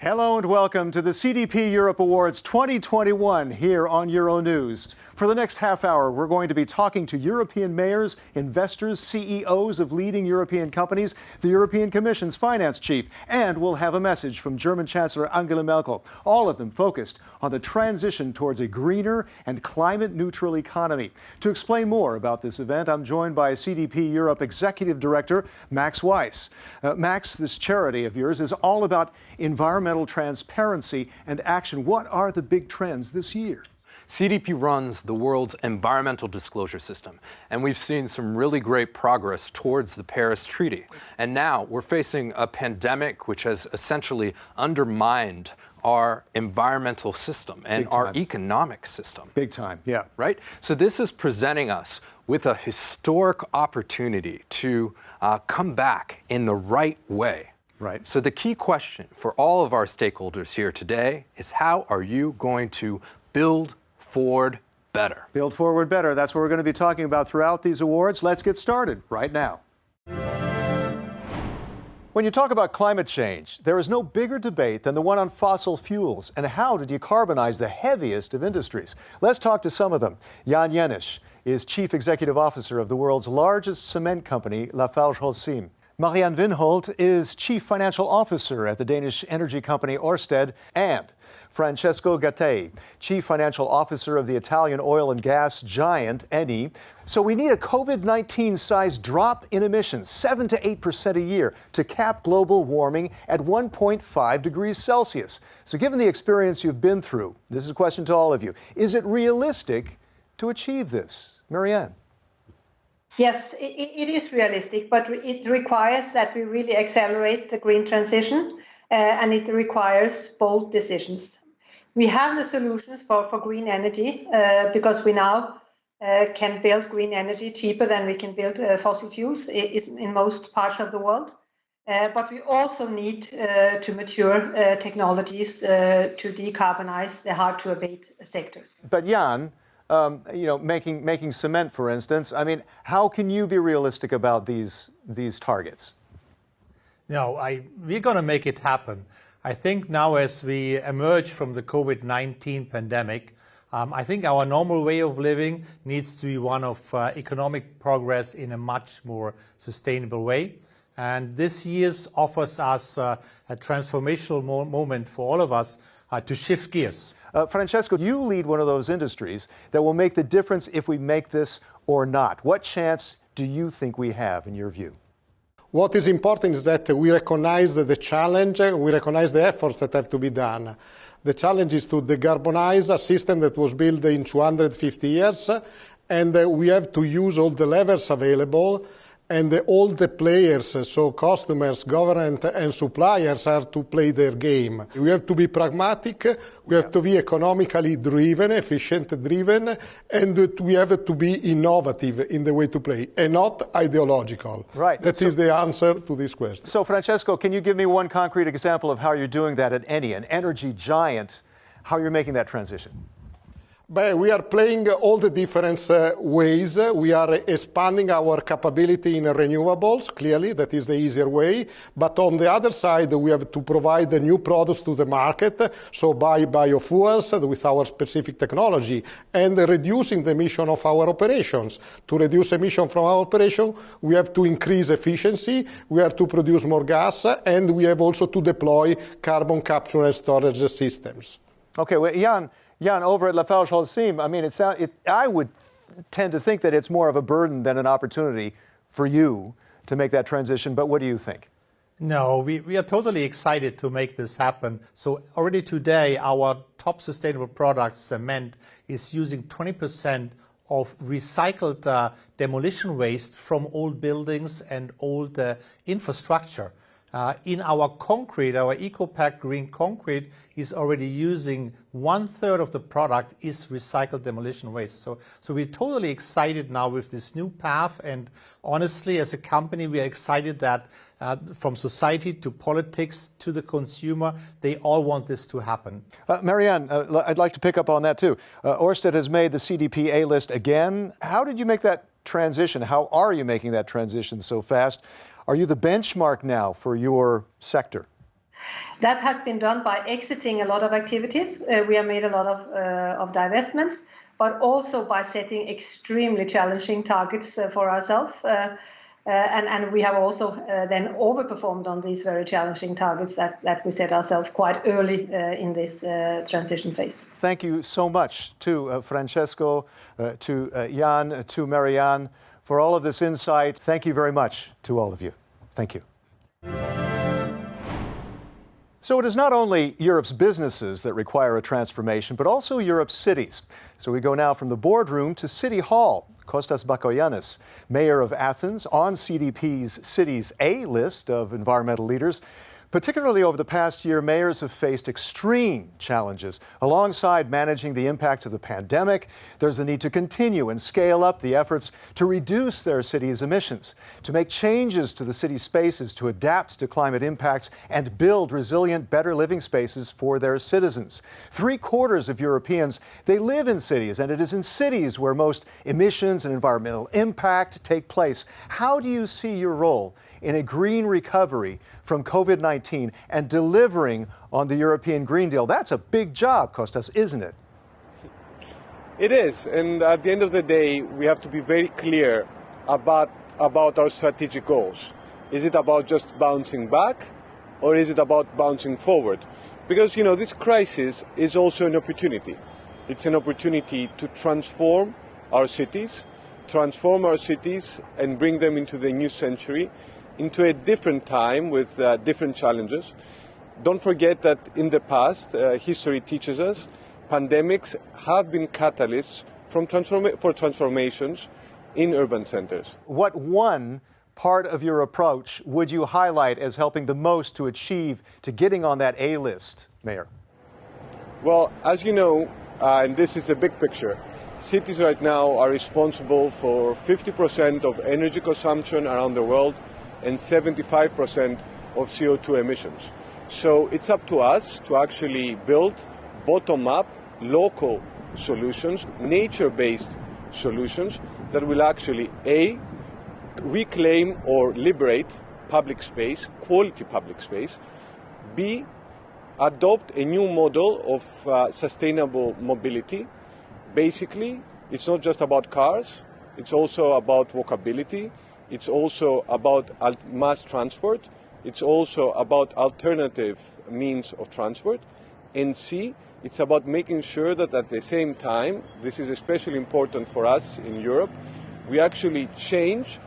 Hello and welcome to the CDP Europe Awards 2021 here on Euronews. For the next half hour, we're going to be talking to European mayors, investors, CEOs of leading European companies, the European Commission's finance chief, and we'll have a message from German Chancellor Angela Merkel, all of them focused on the transition towards a greener and climate-neutral economy. To explain more about this event, I'm joined by CDP Europe Executive Director Max Weiss. Max, this charity of yours is all about environmental transparency and action. What are the big trends this year? CDP runs the world's environmental disclosure system, and we've seen some really great progress towards the Paris Treaty. And now we're facing a pandemic which has essentially undermined our environmental system and our economic system. Big time, yeah. Right? So this is presenting us with a historic opportunity to come back in the right way. Right. So the key question for all of our stakeholders here today is, how are you going to build forward better? Build forward better. That's what we're going to be talking about throughout these awards. Let's get started right now. When you talk about climate change, there is no bigger debate than the one on fossil fuels and how to decarbonize the heaviest of industries. Let's talk to some of them. Jan Jenisch is Chief Executive Officer of the world's largest cement company, LafargeHolcim. Marianne Vinholt is Chief Financial Officer at the Danish energy company Ørsted, and Francesco Gattei, Chief Financial Officer of the Italian oil and gas giant Eni. So we need a COVID-19 sized drop in emissions, 7 to 8% a year, to cap global warming at 1.5 degrees Celsius. So given the experience you've been through, this is a question to all of you. Is it realistic to achieve this? Marianne. Yes, it is realistic, but it requires that we really accelerate the green transition, and it requires bold decisions. We have the solutions for green energy because we now can build green energy cheaper than we can build fossil fuels in most parts of the world. But we also need to mature technologies to decarbonize the hard-to-abate sectors. But Jan, making cement, for instance, I mean, how can you be realistic about these targets? No, we're going to make it happen. I think now as we emerge from the COVID-19 pandemic, I think our normal way of living needs to be one of economic progress in a much more sustainable way. And this year offers us a transformational moment for all of us to shift gears. Francesco, you lead one of those industries that will make the difference if we make this or not. What chance do you think we have, in your view? What is important is that we recognize the challenge, we recognize the efforts that have to be done. The challenge is to decarbonize a system that was built in 250 years, and we have to use all the levers available, and all the players, so customers, government and suppliers, are to play their game. We have to be pragmatic, we have to be economically driven, efficient driven, and we have to be innovative in the way to play, and not ideological. Right. That is the answer to this question. So, Francesco, can you give me one concrete example of how you're doing that at Eni, an energy giant, how you're making that transition? But we are playing all the different ways. We are expanding our capability in renewables, clearly, that is the easier way. But on the other side, we have to provide the new products to the market, so buy biofuels with our specific technology, and reducing the emission of our operations. To reduce emission from our operation, we have to increase efficiency, we have to produce more gas, and we have also to deploy carbon capture and storage systems. Okay, well, Jan, over at LafargeHolcim, I mean, I would tend to think that it's more of a burden than an opportunity for you to make that transition, but what do you think? No, we are totally excited to make this happen. So already today, our top sustainable product, cement, is using 20% of recycled demolition waste from old buildings and old infrastructure. In our concrete, our EcoPact green concrete is already using 1/3 of the product is recycled demolition waste. So we're totally excited now with this new path. And honestly, as a company, we are excited that from society to politics to the consumer, they all want this to happen. Marianne, I'd like to pick up on that too. Ørsted has made the CDP A list again. How did you make that transition? How are you making that transition so fast? Are you the benchmark now for your sector? That has been done by exiting a lot of activities. We have made a lot of divestments, but also by setting extremely challenging targets for ourselves. And we have also then overperformed on these very challenging targets that we set ourselves quite early in this transition phase. Thank you so much to Francesco, to Jan, to Marianne for all of this insight. Thank you very much to all of you. Thank you. So it is not only Europe's businesses that require a transformation, but also Europe's cities. So we go now from the boardroom to City Hall. Kostas Bakoyannis, mayor of Athens, on CDP's Cities A list of environmental leaders. Particularly over the past year, mayors have faced extreme challenges. Alongside managing the impacts of the pandemic, there's the need to continue and scale up the efforts to reduce their city's emissions, to make changes to the city spaces to adapt to climate impacts and build resilient, better living spaces for their citizens. 3/4 of Europeans, they live in cities, and it is in cities where most emissions and environmental impact take place. How do you see your role in a green recovery from COVID-19 and delivering on the European Green Deal? That's a big job, Kostas, isn't it? It is, and at the end of the day, we have to be very clear about our strategic goals. Is it about just bouncing back, or is it about bouncing forward? Because, this crisis is also an opportunity. It's an opportunity to transform our cities and bring them into the new century, into a different time with different challenges. Don't forget that in the past, history teaches us, pandemics have been catalysts for transformations in urban centers. What one part of your approach would you highlight as helping the most to achieve, to getting on that A list, Mayor? Well, as you know, and this is the big picture, cities right now are responsible for 50% of energy consumption around the world and 75% of CO2 emissions. So it's up to us to actually build bottom-up, local solutions, nature-based solutions that will actually, A, reclaim or liberate public space, quality public space, B, adopt a new model of sustainable mobility. Basically, it's not just about cars, it's also about walkability. It's also about mass transport. It's also about alternative means of transport. And C, it's about making sure that at the same time, this is especially important for us in Europe, we actually change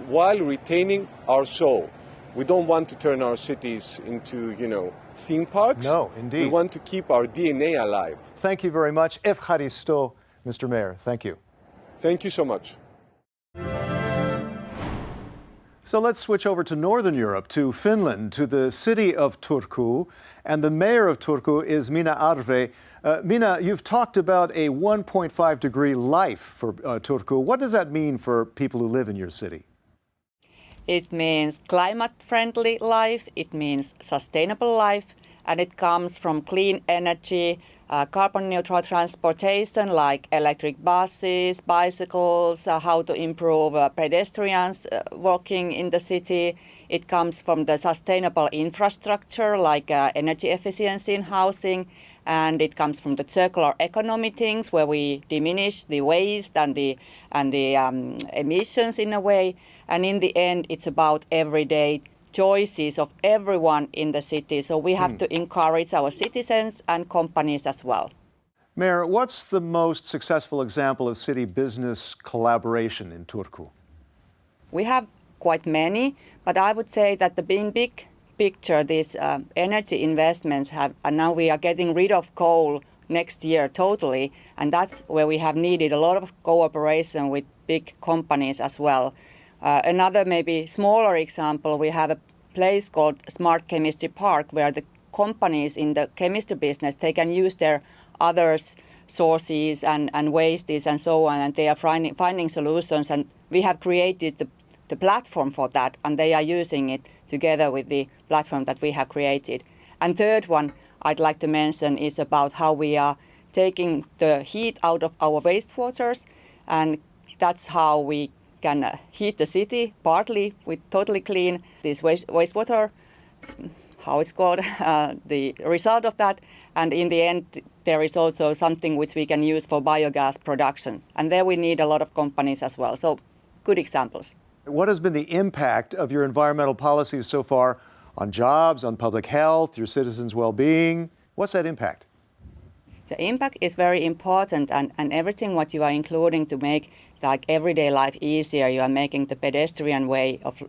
while retaining our soul. We don't want to turn our cities into, theme parks. No, indeed. We want to keep our DNA alive. Thank you very much. Evcharisto, Mr. Mayor. Thank you. Thank you so much. So let's switch over to Northern Europe, to Finland, to the city of Turku. And the mayor of Turku is Minna Arve. Minna, you've talked about a 1.5 degree life for Turku. What does that mean for people who live in your city? It means climate-friendly life, it means sustainable life, and it comes from clean energy, carbon-neutral transportation like electric buses, bicycles, how to improve pedestrians walking in the city. It comes from the sustainable infrastructure like energy efficiency in housing, and it comes from the circular economy things where we diminish the waste and the emissions in a way. And in the end, it's about everyday choices of everyone in the city. So we have to encourage our citizens and companies as well. Mayor, what's the most successful example of city business collaboration in Turku? We have quite many, but I would say that the big picture, these energy investments have, and now we are getting rid of coal next year totally, and that's where we have needed a lot of cooperation with big companies as well. Another maybe smaller example, we have a place called Smart Chemistry Park where the companies in the chemistry business, they can use their others sources and wastes and so on, and they are finding solutions, and we have created the platform for that, and they are using it together with the platform that we have created. And third one I'd like to mention is about how we are taking the heat out of our wastewaters, and that's how we can heat the city partly with totally clean this wastewater how it's called, the result of that. And in the end, there is also something which we can use for biogas production. And there we need a lot of companies as well. So good examples. What has been the impact of your environmental policies so far on jobs, on public health, your citizens' well-being? What's that impact? The impact is very important, and everything what you are including to make like everyday life easier, you are making the pedestrian way of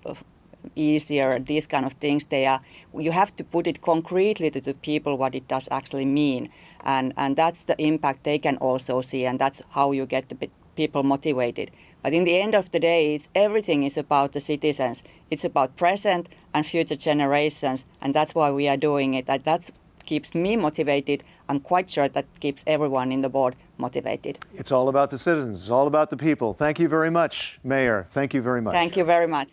easier, these kind of things, you have to put it concretely to the people what it does actually mean. And that's the impact they can also see, and that's how you get the people motivated. But in the end of the day, everything is about the citizens. It's about present and future generations, and that's why we are doing it. That keeps me motivated. I'm quite sure that keeps everyone in the board motivated. It's all about the citizens. It's all about the people. Thank you very much, Mayor. Thank you very much. Thank you very much.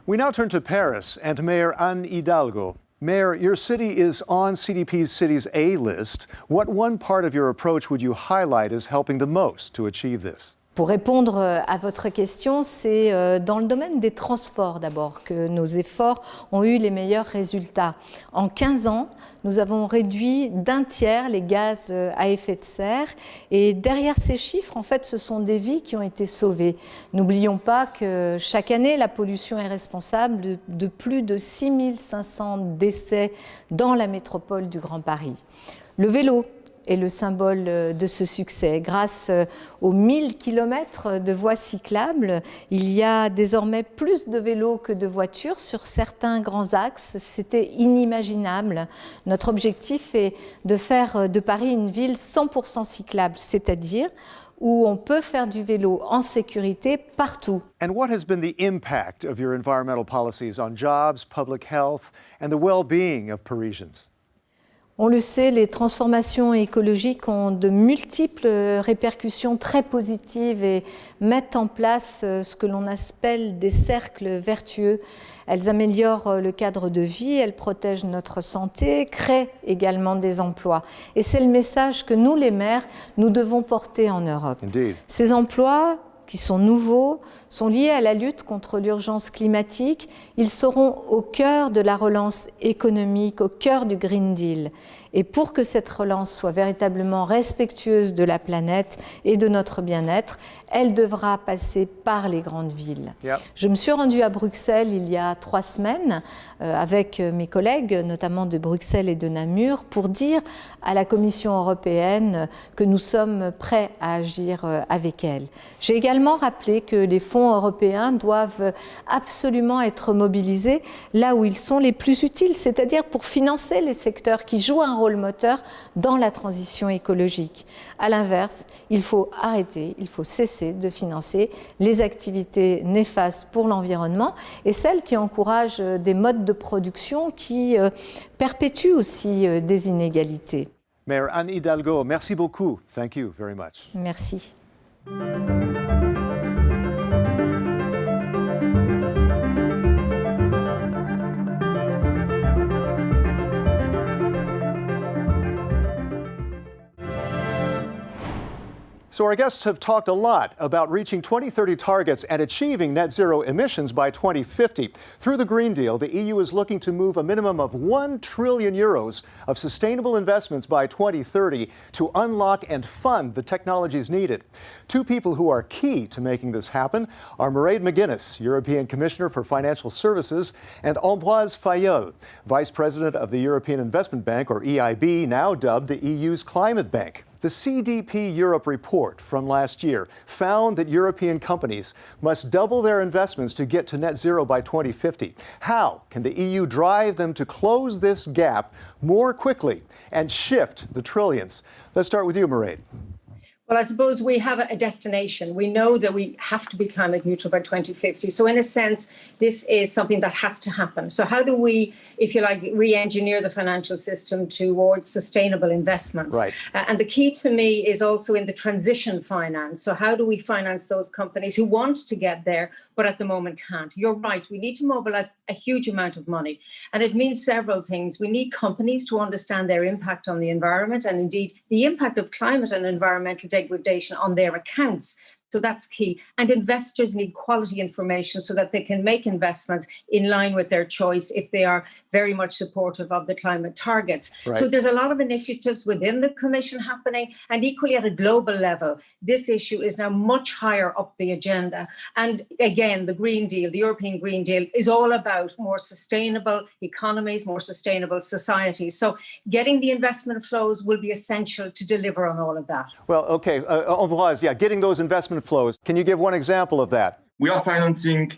We now turn to Paris and Mayor Anne Hidalgo. Mayor, your city is on CDP's Cities A list. What one part of your approach would you highlight as helping the most to achieve this? Pour répondre à votre question, c'est dans le domaine des transports d'abord que nos efforts ont eu les meilleurs résultats. En 15 ans, nous avons réduit d'1/3 les gaz à effet de serre et derrière ces chiffres, en fait, ce sont des vies qui ont été sauvées. N'oublions pas que chaque année, la pollution est responsable de plus de 6500 décès dans la métropole du Grand Paris. Le vélo est le symbole de ce succès. Grâce aux 1000 km de voies cyclables, il y a désormais plus de vélos que de voitures sur certains grands axes. C'était inimaginable. Notre objectif est de faire de Paris une ville 100% cyclable, c'est-à-dire où on peut faire du vélo en sécurité partout. And what has been the impact of your environmental policies on jobs, public health, and the well-being of Parisians? On le sait, les transformations écologiques ont de multiples répercussions très positives et mettent en place ce que l'on appelle des cercles vertueux. Elles améliorent le cadre de vie, elles protègent notre santé, créent également des emplois. Et c'est le message que nous, les maires, nous devons porter en Europe. Indeed. Ces emplois, qui sont nouveaux, sont liés à la lutte contre l'urgence climatique. Ils seront au cœur de la relance économique, au cœur du Green Deal. Et pour que cette relance soit véritablement respectueuse de la planète et de notre bien-être, elle devra passer par les grandes villes. Yep. Je me suis rendue à Bruxelles il y a 3 semaines avec mes collègues, notamment de Bruxelles et de Namur, pour dire à la Commission européenne que nous sommes prêts à agir avec elle. J'ai également rappelé que les fonds européens doivent absolument être mobilisés là où ils sont les plus utiles, c'est-à-dire pour financer les secteurs qui jouent un rôle moteur dans la transition écologique. À l'inverse, il faut arrêter, il faut cesser de financer les activités néfastes pour l'environnement et celles qui encouragent des modes de production qui perpétuent aussi des inégalités. Mayor Anne Hidalgo, merci beaucoup. Thank you very much. Merci. So our guests have talked a lot about reaching 2030 targets and achieving net zero emissions by 2050. Through the Green Deal, the EU is looking to move a minimum of 1 trillion euros of sustainable investments by 2030 to unlock and fund the technologies needed. Two people who are key to making this happen are Mairead McGuinness, European Commissioner for Financial Services, and Ambroise Fayol, Vice President of the European Investment Bank, or EIB, now dubbed the EU's Climate Bank. The CDP Europe report from last year found that European companies must double their investments to get to net zero by 2050. How can the EU drive them to close this gap more quickly and shift the trillions? Let's start with you, Mairead. Well, I suppose we have a destination. We know that we have to be climate neutral by 2050. So in a sense, this is something that has to happen. So how do we, if you like, re-engineer the financial system towards sustainable investments? Right. And the key to me is also in the transition finance. So how do we finance those companies who want to get there, but at the moment can't? You're right. We need to mobilize a huge amount of money. And it means several things. We need companies to understand their impact on the environment and indeed the impact of climate and environmental degradation on their accounts, So that's key. And investors need quality information so that they can make investments in line with their choice if they are very much supportive of the climate targets. Right. So there's a lot of initiatives within the Commission happening, and equally at a global level, this issue is now much higher up the agenda. And again, the Green Deal, the European Green Deal, is all about more sustainable economies, more sustainable societies. So getting the investment flows will be essential to deliver on all of that. Well, okay, Ambroise, yeah, getting those investment flows. Can you give one example of that? We are financing,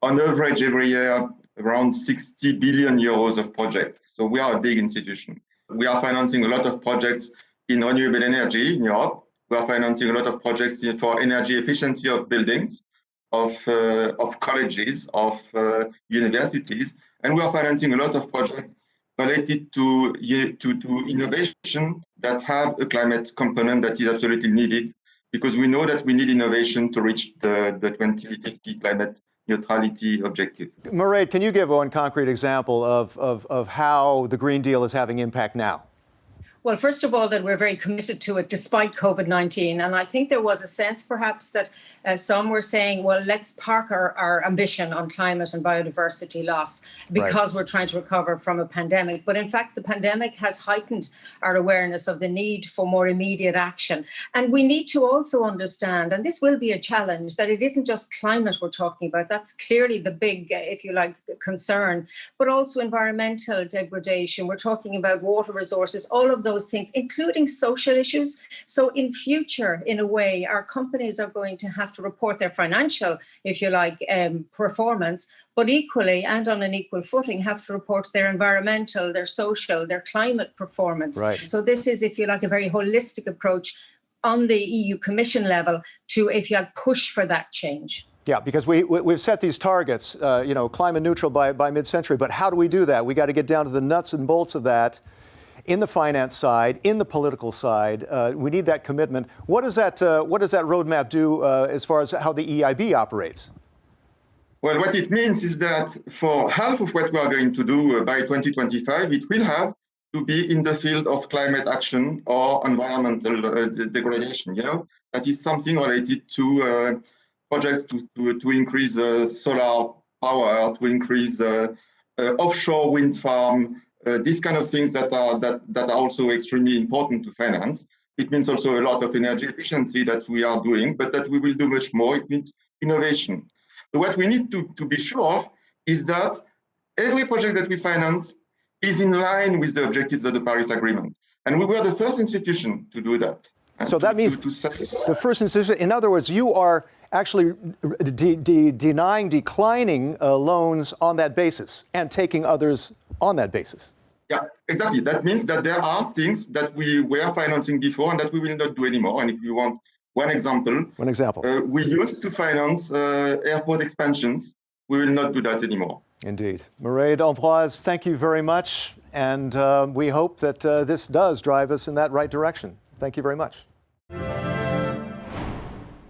on average, every year, around 60 billion euros of projects. So we are a big institution. We are financing a lot of projects in renewable energy in Europe. We are financing a lot of projects for energy efficiency of buildings, of colleges, of universities, and we are financing a lot of projects related to innovation that have a climate component that is absolutely needed, because we know that we need innovation to reach the 2050 climate neutrality objective. Mairead, can you give one concrete example of how the Green Deal is having impact now? Well, first of all, that we're very committed to it despite COVID-19. And I think there was a sense perhaps that some were saying, well, let's park our ambition on climate and biodiversity loss because we're trying to recover from a pandemic. But in fact, the pandemic has heightened our awareness of the need for more immediate action. And we need to also understand, and this will be a challenge, that it isn't just climate we're talking about. That's clearly the big, if you like, concern, but also environmental degradation. We're talking about water resources, all of those things, including social issues. So in future, in a way, our companies are going to have to report their financial, if you like, performance, but equally and on an equal footing have to report their environmental, their social, their climate performance. Right. So this is, if you like, a very holistic approach on the EU Commission level to, if you like, push for that change. Yeah, because we've set these targets, climate neutral by mid-century, but how do we do that? We got to get down to the nuts and bolts of that. In the finance side, in the political side, we need that commitment. What does that roadmap do as far as how the EIB operates? Well, what it means is that for half of what we are going to do by 2025, it will have to be in the field of climate action or environmental degradation. That is something related to projects to increase solar power, to increase offshore wind farm. These kind of things that are also extremely important to finance. It means also a lot of energy efficiency that we are doing, but that we will do much more. It means innovation. So what we need to be sure of is that every project that we finance is in line with the objectives of the Paris Agreement. And we were the first institution to do that. So that means the first institution, in other words, you are actually declining loans on that basis and taking others on that basis. Yeah, exactly. That means that there are things that we were financing before and that we will not do anymore. And if you want one example, we used to finance airport expansions. We will not do that anymore. Indeed. Mairead Ambroise, thank you very much. And we hope that this does drive us in that right direction. Thank you very much.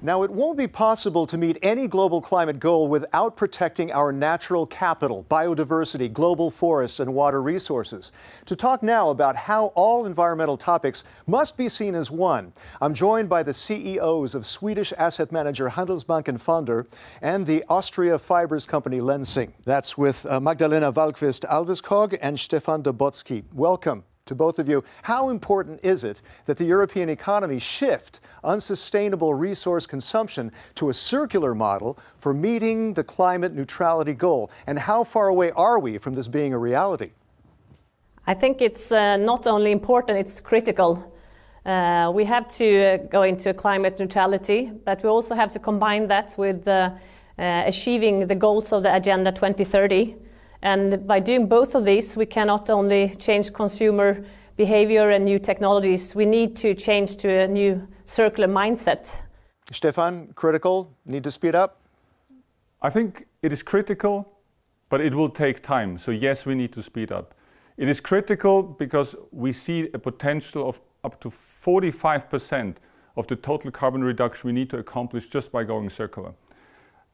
Now, it won't be possible to meet any global climate goal without protecting our natural capital, biodiversity, global forests, and water resources. To talk now about how all environmental topics must be seen as one, I'm joined by the CEOs of Swedish asset manager Handelsbanken Fonder and the Austria Fibers company Lenzing. That's with Magdalena Wallqvist Alveskog and Stefan Dobotsky. Welcome to both of you. How important is it that the European economy shift unsustainable resource consumption to a circular model for meeting the climate neutrality goal? And how far away are we from this being a reality? I think it's not only important, it's critical. We have to go into climate neutrality, but we also have to combine that with achieving the goals of the Agenda 2030. And by doing both of these, we can not only change consumer behavior and new technologies, we need to change to a new circular mindset. Stefan, critical, need to speed up? I think it is critical, but it will take time. So yes, we need to speed up. It is critical because we see a potential of up to 45% of the total carbon reduction we need to accomplish just by going circular.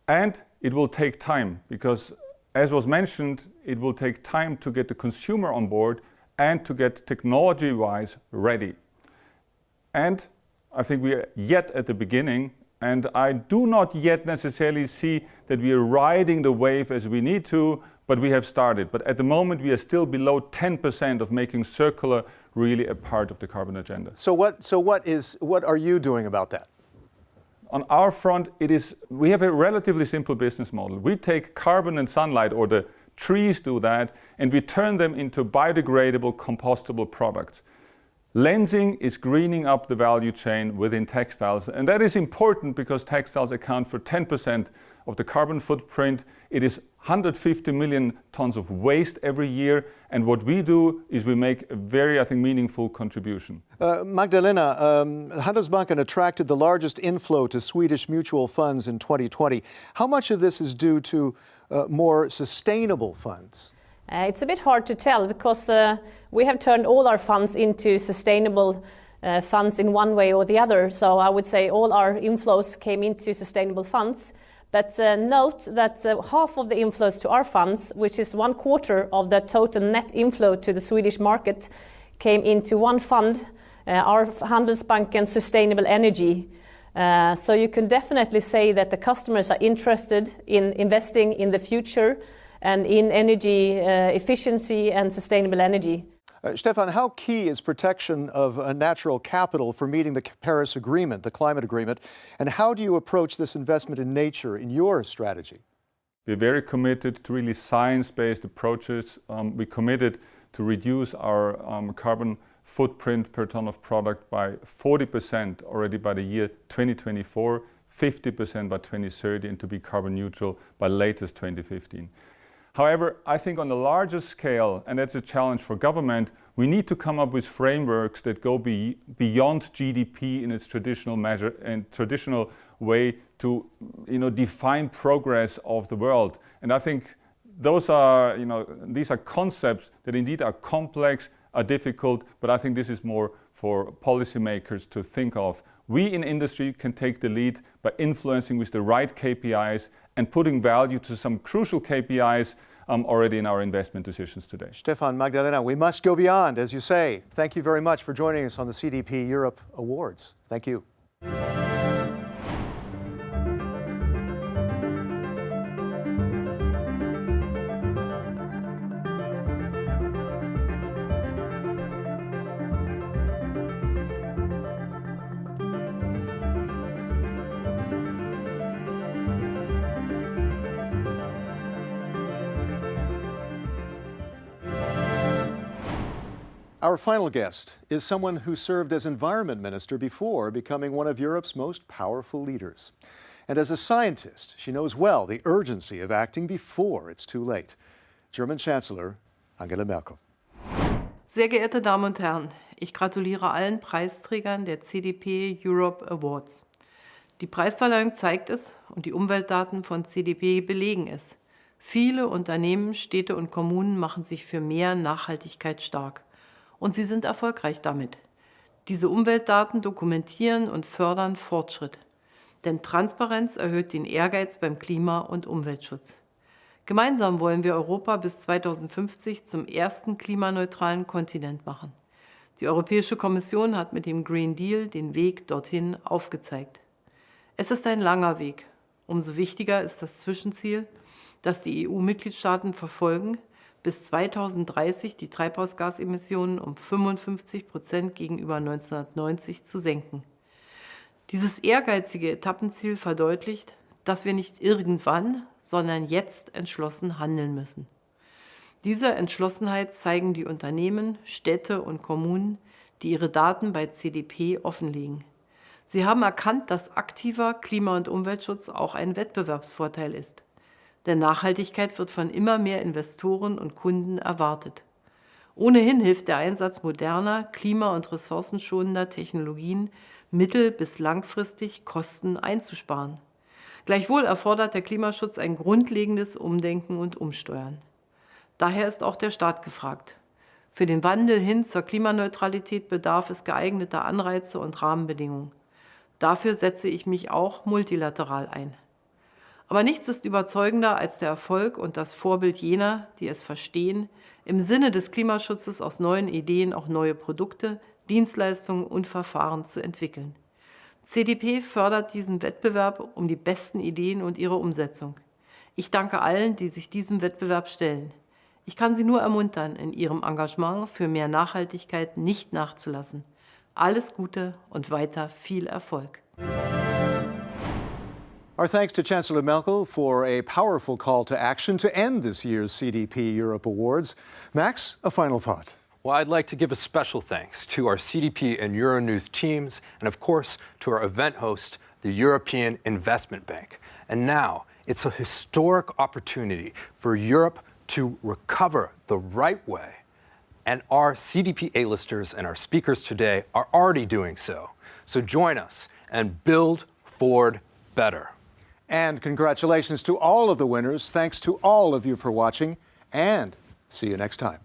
And it will take time because, as was mentioned, it will take time to get the consumer on board and to get technology-wise ready. And I think we are yet at the beginning, And I do not yet necessarily see that we are riding the wave as we need to, but we have started. But at the moment, we are still below 10% of making circular really a part of the carbon agenda. So what are you doing about that? On our front, we have a relatively simple business model. We take carbon and sunlight, or the trees do that, and we turn them into biodegradable, compostable products. Lensing is greening up the value chain within textiles, and that is important because textiles account for 10% of the carbon footprint. It is 150 million tons of waste every year, and what we do is we make a very, I think, meaningful contribution. Magdalena, Handelsbanken attracted the largest inflow to Swedish mutual funds in 2020. How much of this is due to more sustainable funds? It's a bit hard to tell because we have turned all our funds into sustainable funds in one way or the other. So I would say all our inflows came into sustainable funds. But note that half of the inflows to our funds, which is 1/4 of the total net inflow to the Swedish market, came into one fund, our Handelsbanken Sustainable Energy. So you can definitely say that the customers are interested in investing in the future and in energy efficiency and sustainable energy. Stefan, how key is protection of natural capital for meeting the Paris Agreement, the climate agreement, and how do you approach this investment in nature in your strategy? We're very committed to really science-based approaches. We committed to reduce our carbon footprint per ton of product by 40% already by the year 2024, 50% by 2030, and to be carbon neutral by latest 2015. However, I think on the larger scale, and that's a challenge for government, we need to come up with frameworks that go beyond GDP in its traditional measure and traditional way to define progress of the world. And I think these are concepts that indeed are complex, are difficult, but I think this is more for policymakers to think of. We in industry can take the lead by influencing with the right KPIs and putting value to some crucial KPIs already in our investment decisions today. Stefan, Magdalena, we must go beyond, as you say. Thank you very much for joining us on the CDP Europe Awards. Thank you. Our final guest is someone who served as Environment Minister before becoming one of Europe's most powerful leaders. And as a scientist, she knows well the urgency of acting before it's too late. German Chancellor Angela Merkel. Sehr geehrte Damen und Herren, ich gratuliere allen Preisträgern der CDP Europe Awards. Die Preisverleihung zeigt es und die Umweltdaten von CDP belegen es. Viele Unternehmen, Städte und Kommunen machen sich für mehr Nachhaltigkeit stark. Und sie sind erfolgreich damit. Diese Umweltdaten dokumentieren und fördern Fortschritt. Denn Transparenz erhöht den Ehrgeiz beim Klima- und Umweltschutz. Gemeinsam wollen wir Europa bis 2050 zum ersten klimaneutralen Kontinent machen. Die Europäische Kommission hat mit dem Green Deal den Weg dorthin aufgezeigt. Es ist ein langer Weg. Umso wichtiger ist das Zwischenziel, das die EU-Mitgliedstaaten verfolgen, bis 2030 die Treibhausgasemissionen um 55% gegenüber 1990 zu senken. Dieses ehrgeizige Etappenziel verdeutlicht, dass wir nicht irgendwann, sondern jetzt entschlossen handeln müssen. Diese Entschlossenheit zeigen die Unternehmen, Städte und Kommunen, die ihre Daten bei CDP offenlegen. Sie haben erkannt, dass aktiver Klima- und Umweltschutz auch ein Wettbewerbsvorteil ist. Denn Nachhaltigkeit wird von immer mehr Investoren und Kunden erwartet. Ohnehin hilft der Einsatz moderner, klima- und ressourcenschonender Technologien mittel- bis langfristig Kosten einzusparen. Gleichwohl erfordert der Klimaschutz ein grundlegendes Umdenken und Umsteuern. Daher ist auch der Staat gefragt. Für den Wandel hin zur Klimaneutralität bedarf es geeigneter Anreize und Rahmenbedingungen. Dafür setze ich mich auch multilateral ein. Aber nichts ist überzeugender als der Erfolg und das Vorbild jener, die es verstehen, im Sinne des Klimaschutzes aus neuen Ideen auch neue Produkte, Dienstleistungen und Verfahren zu entwickeln. CDP fördert diesen Wettbewerb um die besten Ideen und ihre Umsetzung. Ich danke allen, die sich diesem Wettbewerb stellen. Ich kann Sie nur ermuntern, in Ihrem Engagement für mehr Nachhaltigkeit nicht nachzulassen. Alles Gute und weiter viel Erfolg. Our thanks to Chancellor Merkel for a powerful call to action to end this year's CDP Europe Awards. Max, a final thought. Well, I'd like to give a special thanks to our CDP and Euronews teams, and of course, to our event host, the European Investment Bank. And now, it's a historic opportunity for Europe to recover the right way. And our CDP A-listers and our speakers today are already doing so. So join us and build Ford better. And congratulations to all of the winners. Thanks to all of you for watching, and see you next time.